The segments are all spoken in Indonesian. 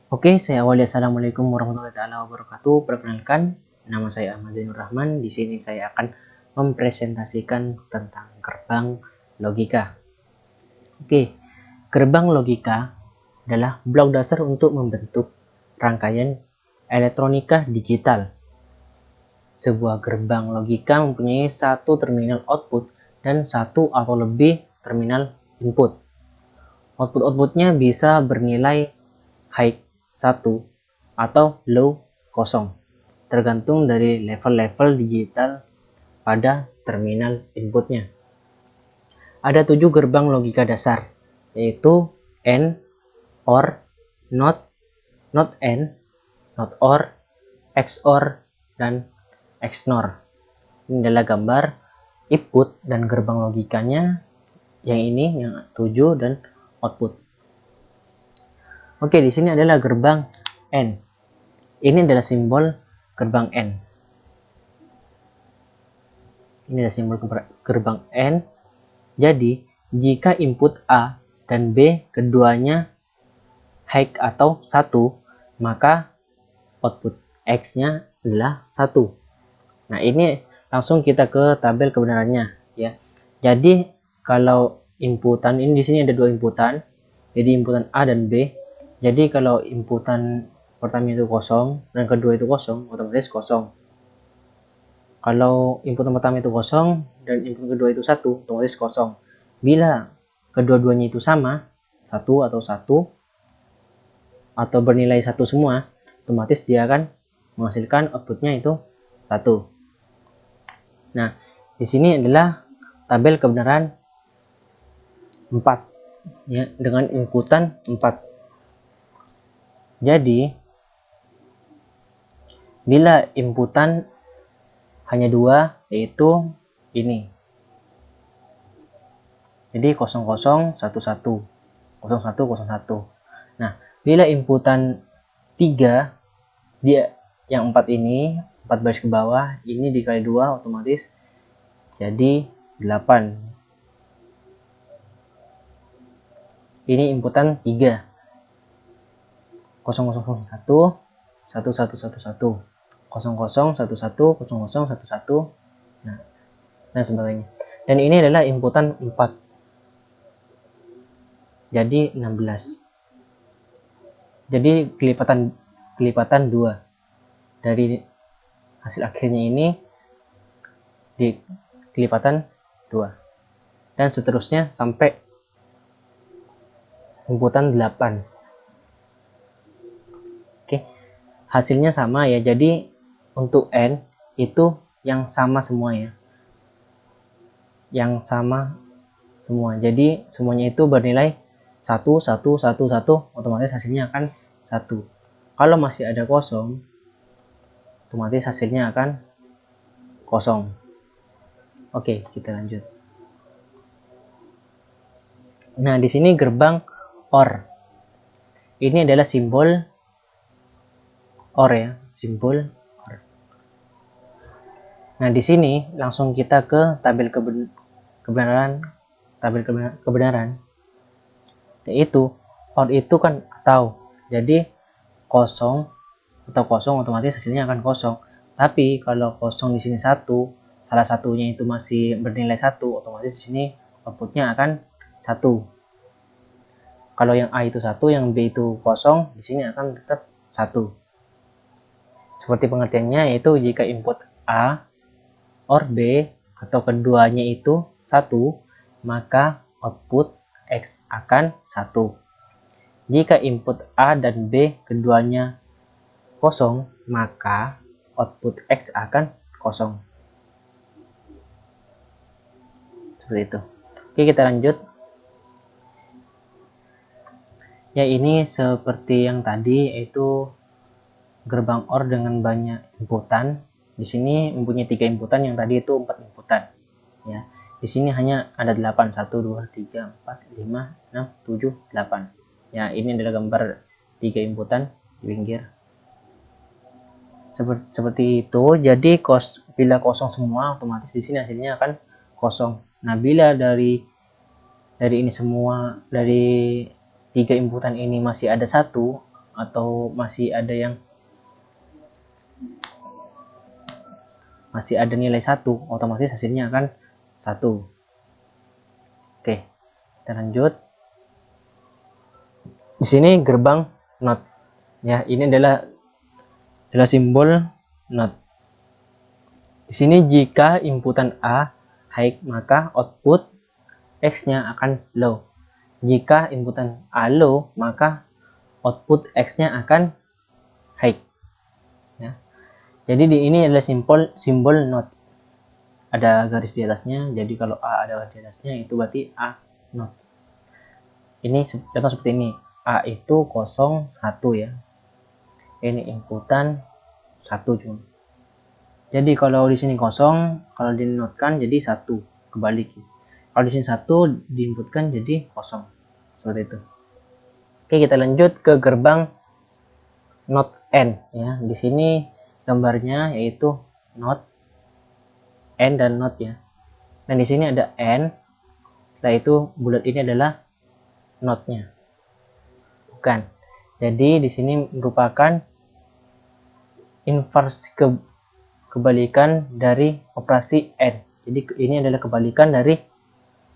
Oke, saya awali. Assalamualaikum warahmatullahi wabarakatuh. Perkenalkan, nama saya Ahmad Zainur Rahman. Di sini saya akan mempresentasikan tentang gerbang logika. Oke, gerbang logika adalah blok dasar untuk membentuk rangkaian elektronika digital. Sebuah gerbang logika mempunyai satu terminal output dan satu atau lebih terminal input. Output-outputnya bisa bernilai high 1 atau low 0, tergantung dari level-level digital pada terminal inputnya. Ada 7 gerbang logika dasar, yaitu AND, OR, NOT, NOT AND, NOT OR, XOR, dan XNOR. Ini adalah gambar input dan gerbang logikanya, yang ini yang 7 dan output. Oke, di sini adalah gerbang AND. Ini adalah simbol gerbang AND. Ini adalah simbol gerbang AND. Jadi, jika input A dan B keduanya high atau 1, maka output X-nya adalah 1. Nah, ini langsung kita ke tabel kebenarannya ya. Jadi, kalau inputan ini di sini ada 2 inputan. Jadi, inputan A dan B. Jadi, kalau inputan pertama itu kosong dan kedua itu kosong, otomatis kosong. Kalau input pertama itu kosong dan input kedua itu 1, otomatis kosong. Bila kedua-duanya itu sama, 1 atau bernilai 1 semua, otomatis dia akan menghasilkan outputnya itu 1. Nah, di sini adalah tabel kebenaran 4 ya, dengan inputan 4. Jadi, bila inputan hanya 2, yaitu ini. Jadi 0011 0101. Nah, bila inputan 3, dia yang 4 ini, 4 baris ke bawah, ini dikali 2 otomatis jadi 8. Ini inputan 3. 0001 1111 0011 0011. Nah, dan sebagainya. Dan ini adalah inputan 4. Jadi 16. Jadi kelipatan 2 dari hasil akhirnya ini di kelipatan 2. Dan seterusnya sampai inputan 8. Oke. Hasilnya sama ya. Jadi untuk N itu yang sama semua ya. Yang sama semua. Jadi semuanya itu bernilai 1 1 1 1, otomatis hasilnya akan 1. Kalau masih ada kosong, otomatis hasilnya akan kosong. Oke, kita lanjut. Nah, di sini gerbang OR. Ini adalah simbol OR ya, simbol OR. Nah, di sini langsung kita ke tabel kebenaran, yaitu OR itu kan atau, jadi kosong atau kosong otomatis hasilnya akan kosong. Tapi kalau kosong di sini 1, salah satunya itu masih bernilai 1, otomatis di sini outputnya akan 1. Kalau yang A itu 1, yang B itu kosong, di sini akan tetap 1. Seperti pengertiannya, yaitu jika input A or B atau keduanya itu 1, maka output X akan 1. Jika input A dan B keduanya kosong, maka output X akan kosong. Seperti itu. Oke, kita lanjut. Ya, ini seperti yang tadi, yaitu gerbang OR dengan banyak inputan. Di sini mempunyai 3 inputan, yang tadi itu 4 inputan. Ya, di sini hanya ada 8, 1 2 3 4 5 6 7 8. Ya, ini adalah gambar 3 inputan di pinggir. Seperti itu. Jadi bila kosong semua, otomatis di sini hasilnya akan kosong. Nah, bila dari ini semua, dari 3 inputan ini masih ada 1, atau masih ada nilai 1, otomatis hasilnya akan 1. Oke, kita lanjut. Di sini gerbang NOT. Ya, ini adalah simbol NOT. Di sini jika inputan A high, maka output X-nya akan low. Jika inputan A low, maka output X-nya akan high. Ya. Jadi ini adalah simbol NOT. Ada garis di atasnya, jadi kalau A ada garis di atasnya itu berarti A NOT. Ini contoh seperti ini. A itu 0, 1 ya. Ini inputan 1 cuma. Jadi kalau di sini 0, kalau dinotkan jadi 1, kebalik. Kalau di sini 1 diinputkan jadi 0. Seperti itu. Oke, kita lanjut ke gerbang NOT N ya. Di sini gambarnya yaitu NOT N dan NOT ya. Dan di sini ada N. Setelah itu bulat ini adalah NOT-nya. Bukan. Jadi di sini merupakan inversi kebalikan dari operasi N. Jadi ini adalah kebalikan dari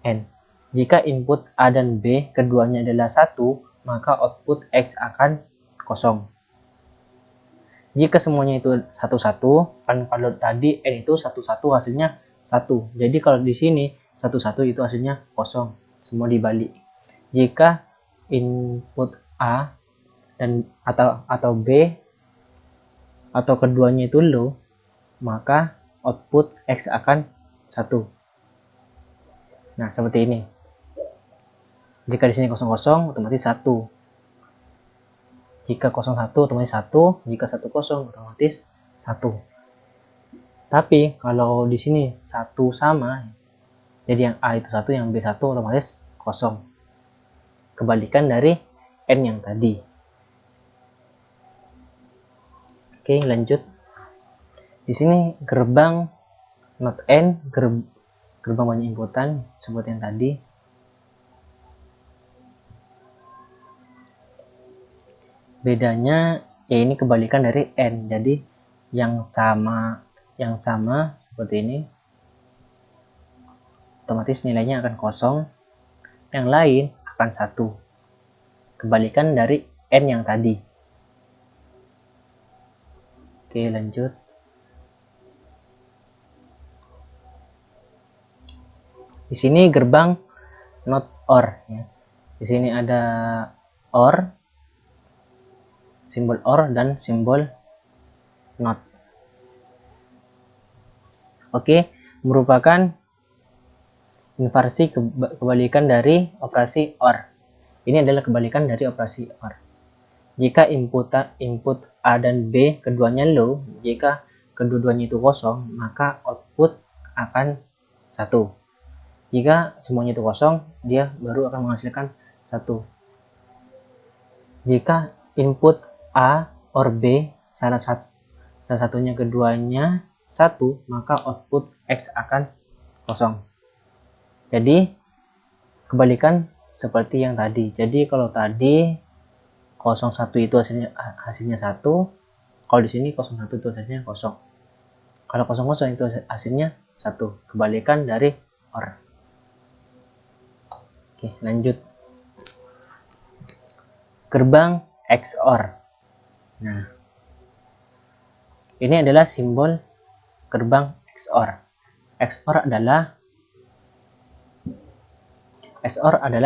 N. Jika input A dan B keduanya adalah 1, maka output X akan 0. Jika semuanya itu 1-1, kan kalau tadi N itu 1-1 hasilnya 1. Jadi kalau di sini 1-1 itu hasilnya 0. Semua dibalik. Jika input A dan atau B atau keduanya itu low, maka output X akan 1. Nah, seperti ini. Jika di sini 00, otomatis 1. Jika 01, otomatis 1. Jika 10, otomatis 1. Tapi kalau di sini 1 sama, jadi yang A itu 1, yang B 1, otomatis 0. Kebalikan dari N yang tadi. Oke, lanjut. Di sini gerbang NOT N, gerbang banyak inputan seperti yang tadi. Bedanya ya ini kebalikan dari N. Jadi yang sama seperti ini otomatis nilainya akan 0. Yang lain akan 1. Kebalikan dari N yang tadi. Oke, lanjut. Di sini gerbang NOT OR ya. Di sini ada OR, simbol OR dan simbol NOT. Oke, merupakan inversi kebalikan dari operasi OR. Ini adalah kebalikan dari operasi OR. Jika input A dan B keduanya low, jika kedua-duanya itu 0, maka output akan 1. Jika semuanya itu 0, dia baru akan menghasilkan 1. Jika input A or B salah satunya keduanya 1, maka output X akan 0. Jadi kebalikan seperti yang tadi. Jadi kalau tadi 01 itu hasilnya 1, kalau di sini 01 itu hasilnya 0. Kalau 00 itu hasilnya 1, kebalikan dari OR. Oke, lanjut. Gerbang XOR. Nah, ini adalah simbol gerbang XOR. XOR adalah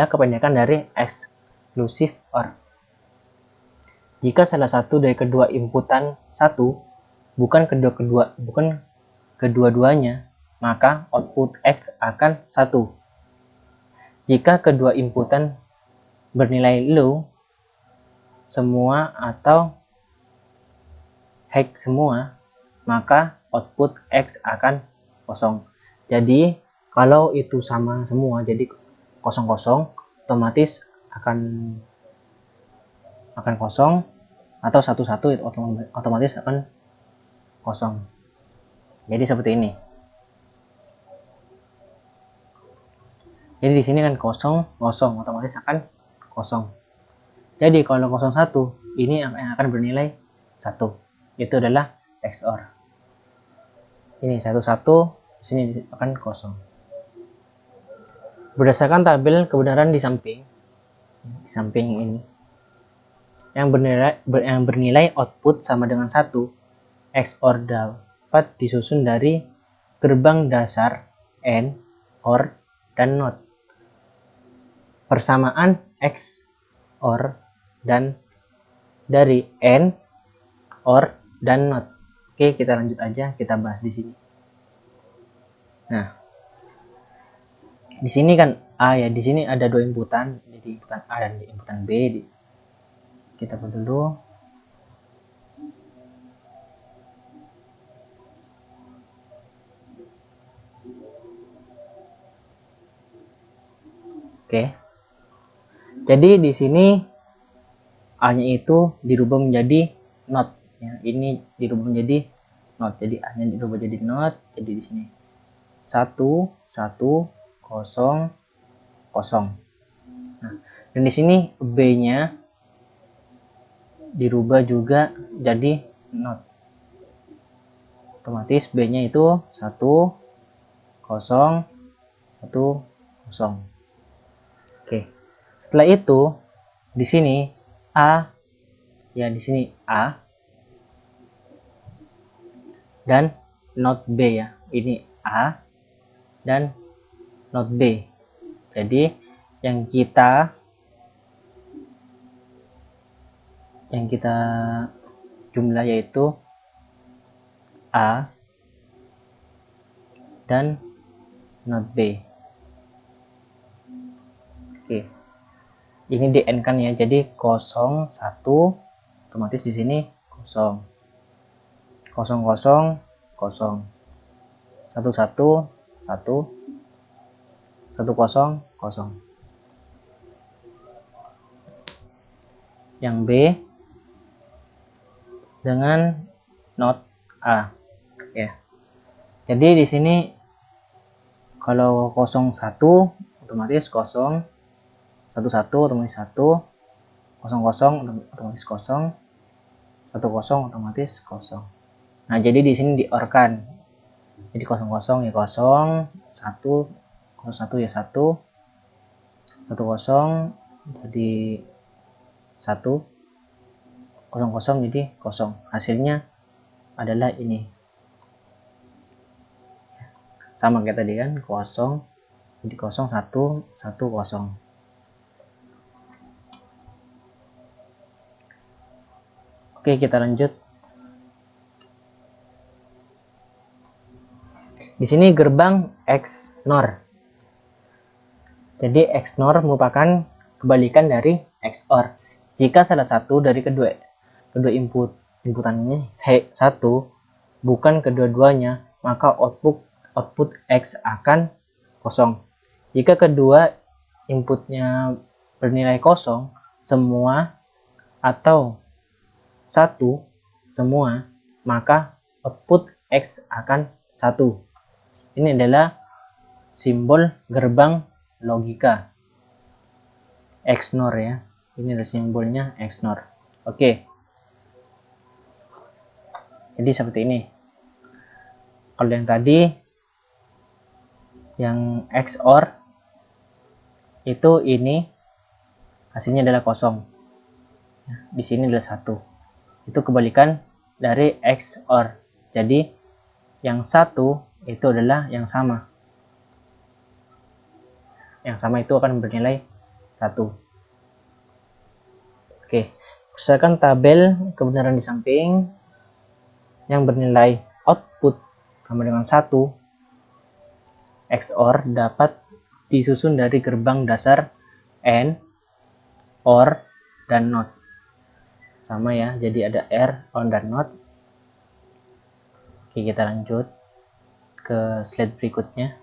kependekan dari exclusive OR. Jika salah satu dari kedua inputan 1, bukan kedua-duanya, maka output X akan 1. Jika kedua inputan bernilai low semua atau high semua, maka output X akan 0. Jadi kalau itu sama semua, jadi 00, otomatis akan 0, atau 11 itu otomatis akan 0. Jadi seperti ini. Jadi di sini kan 0, otomatis akan 0. Jadi kalau 01 ini yang akan bernilai 1. Itu adalah XOR. Ini 1, 1, sini akan kosong. Berdasarkan tabel kebenaran di samping ini, yang bernilai output sama dengan 1, XOR dapat disusun dari gerbang dasar AND, OR, dan NOT. Persamaan XOR dan dari AND, OR, dan NOT. Oke, kita lanjut aja, kita bahas di sini. Nah, di sini kan A ya, di sini ada 2 inputan, jadi inputan A dan inputan B. Kita buat dulu. Oke. Jadi di sini A-nya itu dirubah menjadi NOT ya. Ini dirubah menjadi NOT. Jadi A-nya dirubah jadi NOT. Jadi di sini 1 1 0 0. Nah, dan di sini B-nya dirubah juga jadi NOT. Otomatis B-nya itu 1 0 1 0. Oke. Setelah itu di sini A ya, di sini A dan NOT B ya. Ini A dan NOT B. Jadi yang kita jumlah yaitu A dan NOT B. Oke. Ini di N kan ya. Jadi 0 1, otomatis di sini 0 0 0 0 1 1 1 1 0 0. Yang B dengan NOT A ya. Jadi di sini kalau 01 otomatis 0, 11 otomatis 1, 00 otomatis 0, 10 otomatis 0. Nah, jadi di sini di-OR-kan. Jadi 00 ya 0, 1 01 ya 1, 10 jadi 1, 00 jadi 0. Hasilnya adalah ini. Sama kayak tadi kan, 0 jadi 0 1 1 0. Oke, kita lanjut. Di sini gerbang XNOR. Jadi XNOR merupakan kebalikan dari XOR. Jika salah satu dari kedua inputannya 1 bukan kedua-duanya, maka output X akan kosong. Jika kedua inputnya bernilai kosong semua atau 1 semua, maka output X akan 1. Ini adalah simbol gerbang logika XNOR ya. Ini adalah simbolnya XNOR. Oke. Jadi seperti ini. Kalau yang tadi yang XOR itu ini hasilnya adalah kosong. Di sini adalah 1. Itu kebalikan dari XOR. Jadi yang 1 itu adalah yang sama. Yang sama itu akan bernilai 1. Oke, berdasarkan tabel kebenaran di samping, yang bernilai output sama dengan 1, XOR dapat disusun dari gerbang dasar AND, OR, dan NOT. Sama ya, jadi ada R, OR, dan NOT. Oke, kita lanjut ke slide berikutnya.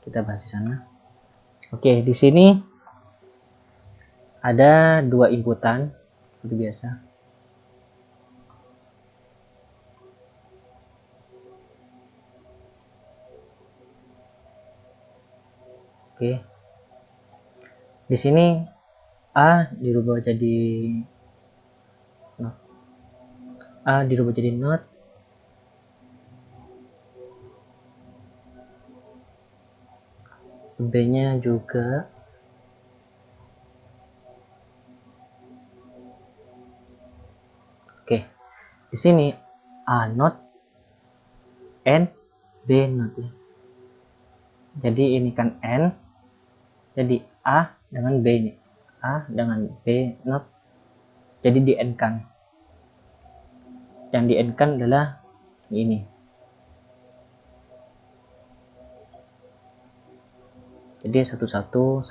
Kita bahas di sana. Oke, di sini ada 2 inputan seperti biasa. Oke. Di sini A dirubah jadi A dirubah jadi not, B nya juga, oke, di sini A not and B not ya. Jadi ini kan N, jadi A dengan B ini, A dengan B not, jadi di N kan. Yang di N kan adalah ini. Jadi satu.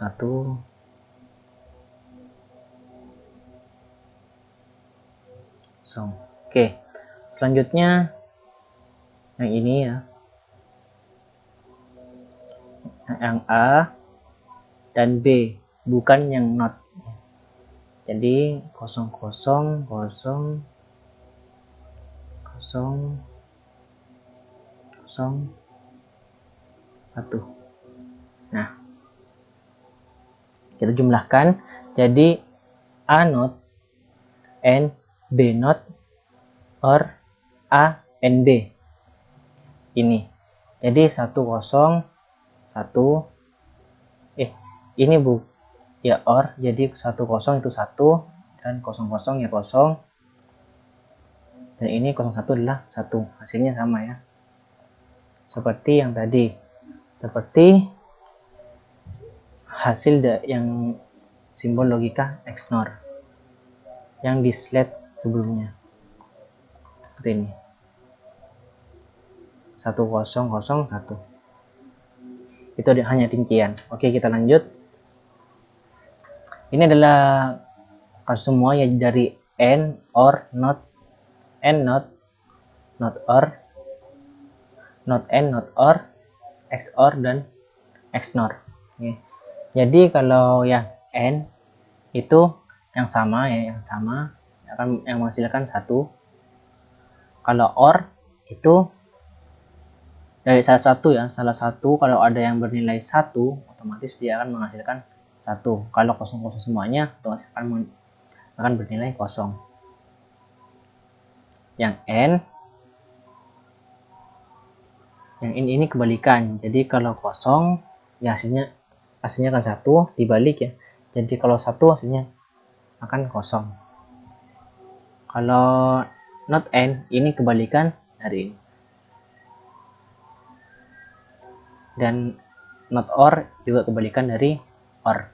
So, oke. Selanjutnya yang ini ya. Yang A dan B, bukan yang not. Jadi 0 0 0 0 0 1. Nah, kita jumlahkan. Jadi A not and B not or A and B. Ini. Jadi 1 0 1. Ini bu ya or, jadi 1 0 itu 1 dan 0 0 ya 0. Dan ini 01 adalah 1. Hasilnya sama ya. Seperti yang tadi. Seperti hasil yang simbol logika XNOR yang di slide sebelumnya. Seperti ini. 1 0 0 1. Itu hanya rincian. Oke, kita lanjut. Ini adalah kasus semua ya dari N, OR, NOT, N, NOT, NOT, OR, NOT, N, NOT, OR, XOR, dan XNOR. Oke. Jadi kalau yang N itu yang sama ya, akan yang menghasilkan 1. Kalau OR itu dari salah satu kalau ada yang bernilai 1, otomatis dia akan menghasilkan 1. Kalau 0 semuanya, otomatis akan bernilai 0. Yang N, yang ini kebalikan. Jadi kalau 0 ya hasilnya kan 1, dibalik ya. Jadi kalau 1 hasilnya akan 0. Kalau not N, ini kebalikan dari ini. Dan not OR juga kebalikan dari OR.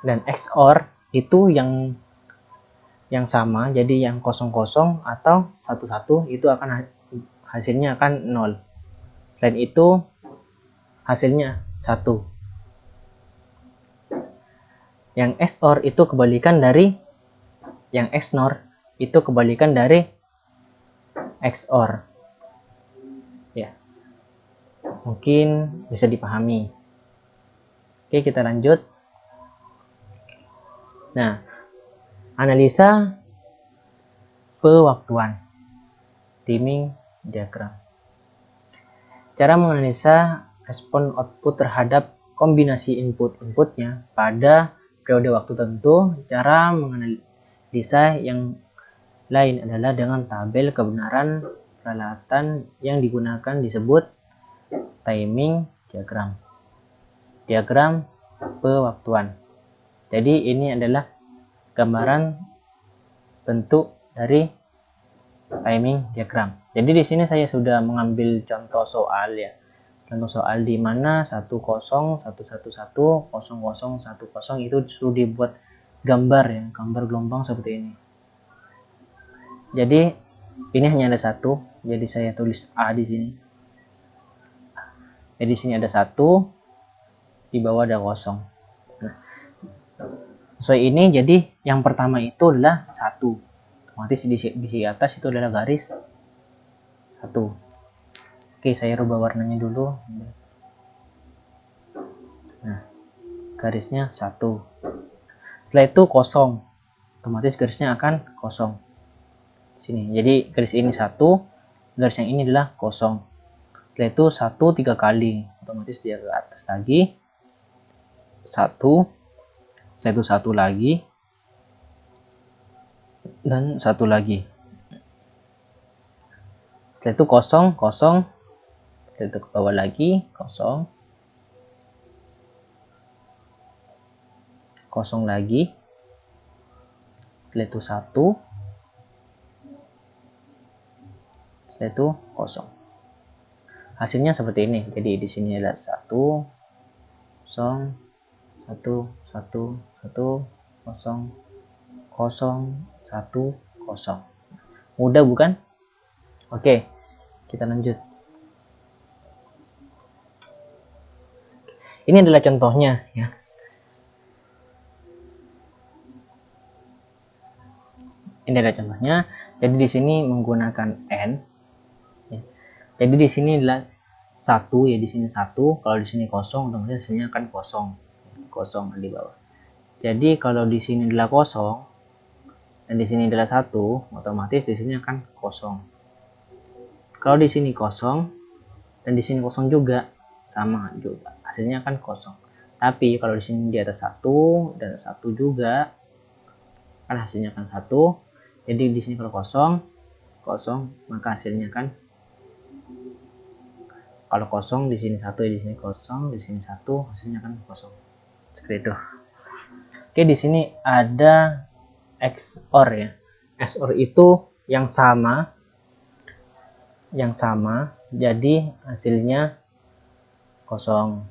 Dan XOR itu yang sama, jadi yang 0 0 atau 1 1 itu akan hasilnya akan 0. Selain itu hasilnya 1. Yang XOR itu kebalikan dari yang XNOR, itu kebalikan dari XOR. Ya. Mungkin bisa dipahami. Oke, kita lanjut. Nah, analisa pewaktuan, timing diagram. Cara menganalisa respon output terhadap kombinasi input-inputnya pada periode waktu tertentu. Cara menganalisa yang lain adalah dengan tabel kebenaran peralatan yang digunakan disebut timing diagram. Diagram pewaktuan. Jadi ini adalah gambaran bentuk dari timing diagram. Jadi di sini saya sudah mengambil contoh soal ya. Contoh soal di mana 10 111 0010 itu sudah dibuat gambar ya, gambar gelombang seperti ini. Jadi ini hanya ada 1, jadi saya tulis A di sini. Jadi di sini ada 1, di bawah ada 0. Nah, sesuai ini, jadi yang pertama itu adalah 1. Otomatis di atas itu adalah garis 1. Oke, saya rubah warnanya dulu. Nah, garisnya 1. Setelah itu 0. Otomatis garisnya akan 0. Sini. Jadi garis ini 1, garis yang ini adalah 0. Setelah itu 1 3 kali. Otomatis dia ke atas lagi. 1. Setelah itu 1 lagi. dan satu lagi. Setelah itu kosong, kosong, setelah itu ke bawah lagi, kosong, kosong lagi, setelah itu satu, setelah itu kosong. Hasilnya seperti ini. Jadi di sini ada 1, 0, 1, 1, 1, 0, 0, 1, 0. Mudah bukan? Oke, kita lanjut. Ini adalah contohnya ya. Ini adalah contohnya. Jadi di sini menggunakan n. Ya. Jadi di sini adalah 1 ya, di sini 1. Kalau di sini kosong, otomatis hasilnya akan kosong. Kosong di bawah. Jadi kalau di sini adalah kosong dan di sini adalah 1, otomatis di sini akan kosong. Kalau di sini kosong dan di sini kosong juga, sama juga, hasilnya akan kosong. Tapi kalau di sini di atas 1 dan 1 juga, kan hasilnya akan 1. Jadi di sini kalau kosong, kosong, maka hasilnya kan kalau kosong di sini 1, di sini kosong, di sini 1, hasilnya kan kosong. Seperti itu. Oke, di sini ada XOR ya. XOR itu yang sama, jadi hasilnya kosong.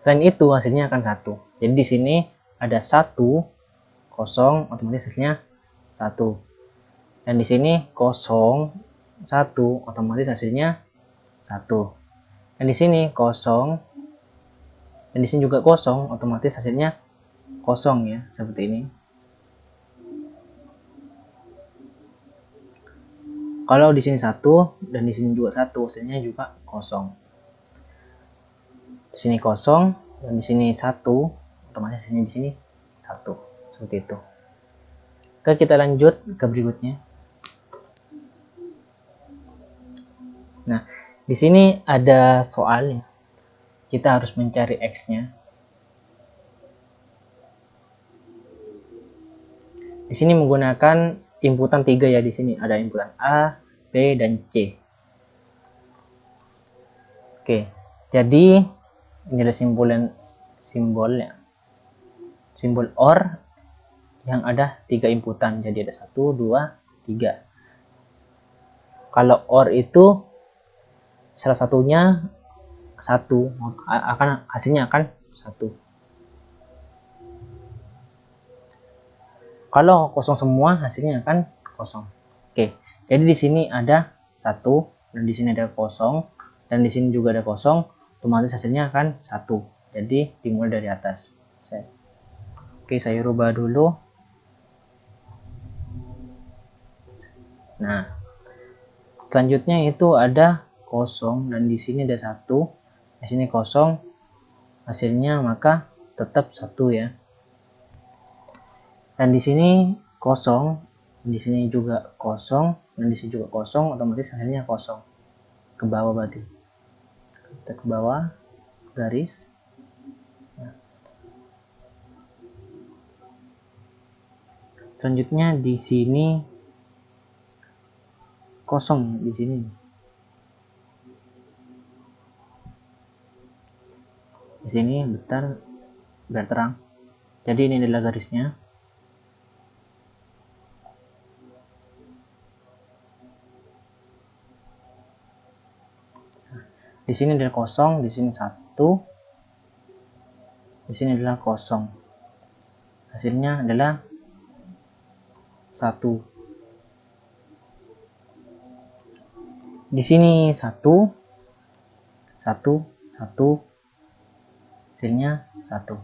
Selain itu hasilnya akan 1. Jadi di sini ada 1, kosong, otomatis hasilnya 1. Dan di sini kosong, 1, otomatis hasilnya 1. Dan di sini kosong, dan di sini juga kosong, otomatis hasilnya kosong ya, seperti ini. Kalau di sini 1 dan di sini juga 1, hasilnya juga kosong. Di sini kosong dan di sini 1, otomatis hasilnya di sini 1. Seperti itu. Oke, kita lanjut ke berikutnya. Nah, di sini ada soalnya. Kita harus mencari X-nya. Di sini menggunakan inputan 3 ya, di sini ada inputan A, B, dan C. Oke, jadi ini adalah simbolnya. Simbol OR yang ada 3 inputan. Jadi ada 1, 2, 3. Kalau OR itu salah satunya 1, hasilnya akan 1. Kalau kosong semua, hasilnya akan kosong. Oke, jadi di sini ada 1 dan di sini ada kosong dan di sini juga ada kosong, otomatis hasilnya akan 1. Jadi dimulai dari atas. Oke, saya rubah dulu. Nah, selanjutnya itu ada kosong dan di sini ada 1, di sini kosong, hasilnya maka tetap 1 ya. Dan di sini kosong, di sini juga kosong, dan di sini juga kosong, otomatis hasilnya kosong. Ke bawah berarti. Kita ke bawah, garis. Nah. Selanjutnya di sini kosong di sini. Di sini bentar biar terang. Jadi ini adalah garisnya. Di sini adalah kosong, di sini 1, di sini adalah kosong. Hasilnya adalah 1. Di sini 1, 1, 1, hasilnya 1.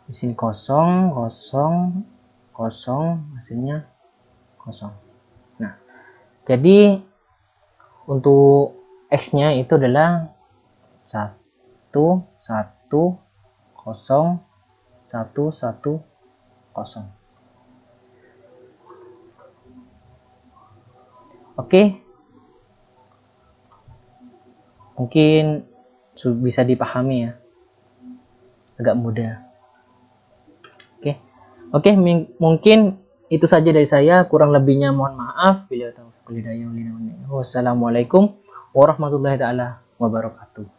Di sini kosong, kosong, kosong, hasilnya kosong. Nah, jadi untuk X-nya itu adalah 1, 1, 0, 1, 1, 0. Oke. Mungkin bisa dipahami ya, agak mudah. Oke, mungkin itu saja dari saya, kurang lebihnya mohon maaf. Wassalamualaikum warahmatullahi taala wabarakatuh.